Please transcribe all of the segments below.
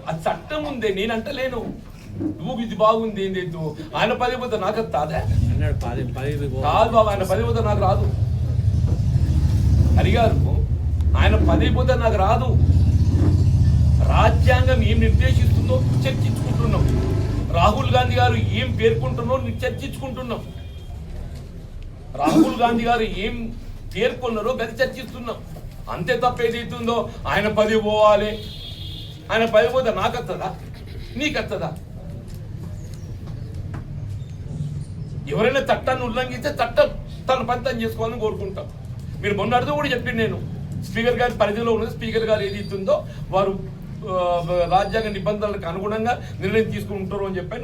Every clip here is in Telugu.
అది చట్టం ఉందే, నేనంటలేను. నువ్వు ఇది బాగుంది ఏంది, ఆయన 10 పోతే నాకు వస్తుందా? కాదు బాబు, ఆయన 10 పోతే నాకు రాదు. అడిగారు, ఆయన 10 పోతే నాకు రాదు. రాజ్యాంగం ఏం నిర్దేశిస్తుందో చర్చించుకుంటున్నాం. రాహుల్ గాంధీ గారు ఏం పేర్కొంటున్నో చర్చించుకుంటున్నాం. రాహుల్ గాంధీ గారు ఏం పేర్కొన్నారో గది చర్చిస్తున్నాం. అంతే తప్ప ఏదైతుందో ఆయన 10 పోవాలి, ఆయన 10 పోతే నాకు వస్తుందా, నీకు వస్తుందా? ఎవరైనా చట్టాన్ని ఉల్లంఘిస్తే చట్టం తన పని తను చేసుకోవాలని కోరుకుంటాం. మీరు మొన్న అడుగు కూడా చెప్పింది, నేను స్పీకర్ గారి పరిధిలో ఉన్నది, స్పీకర్ గారు ఏది ఇస్తుందో వారు రాజ్యాంగ నిబంధనలకు అనుగుణంగా నిర్ణయం తీసుకుంటారు అని చెప్పి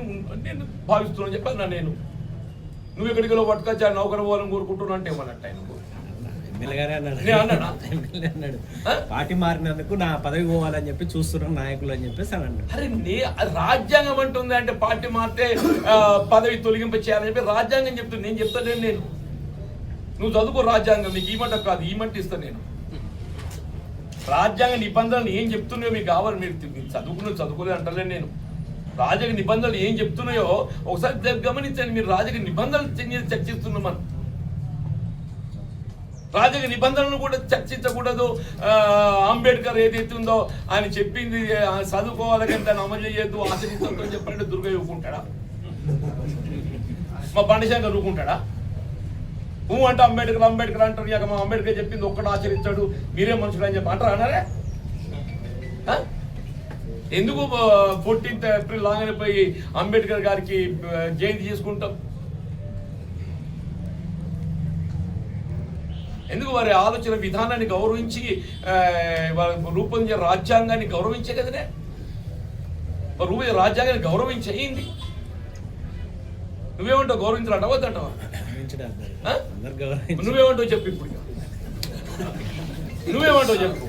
నేను భావిస్తున్నాను చెప్పాను. నేను నువ్వు ఎక్కడికి పట్టుకొచ్చి నౌకరు పోవాలని కోరుకుంటున్నావు అంటే ఏమన్నట్టు ఆయన పార్టీ మారినందుకు నా పదవి పోవాలని చెప్పి చూస్తున్నాం నాయకులు అని చెప్పేసి అని అన్నాడు. అరే రాజ్యాంగం అంటుంది అంటే పార్టీ మారితే పదవి తొలగింప చేయాలని చెప్పి రాజ్యాంగం చెప్తుంది. నేను చెప్తాను, నేను నువ్వు చదువుకో రాజ్యాంగం, నీకు ఈ మాట కాదు ఈ మాట ఇస్తాను. నేను రాజ్యాంగ నిబంధనలు ఏం చెప్తున్నాయో మీకు కావాలి, మీరు చదువుకోలేదు అంటలేను. నేను రాజ్యాంగ నిబంధనలు ఏం చెప్తున్నాయో ఒకసారి గమనించండి. మీరు రాజ్యాంగ నిబంధనలు చర్చిస్తున్నాం. మనం రాజ్యాంగ నిబంధనలను కూడా చర్చించకూడదు. అంబేద్కర్ ఏదైతే ఉందో ఆయన చెప్పింది చదువుకోవాలి కానీ దాన్ని అమలు చేయొద్దు, ఆచరించద్దు అని చెప్పండి. దుర్గా ఊరుకుంటాడా? మా బండిశంకర్ ఊరుకుంటాడా? అంటే అంబేద్కర్ అంటారు. ఇక మా అంబేద్కర్ చెప్పింది ఒక్కడు ఆచరించాడు, మీరే మనుషులు అని చెప్పి అంటారు. అన్నారే ఎందుకు 14th ఏప్రిల్ లాగానే పోయి అంబేద్కర్ గారికి జయంతి చేసుకుంటాం? ఎందుకు? వారి ఆలోచన విధానాన్ని గౌరవించి వారు రూపొందించే రాజ్యాంగాన్ని గౌరవించే కదనే, రాజ్యాంగాన్ని గౌరవించేయింది. నువ్వేమంటావు? గౌరవించాలంటావా వద్దంటావా? నువ్వేమంటావు చెప్పు. ఇప్పుడు నువ్వేమంటావు చెప్పు.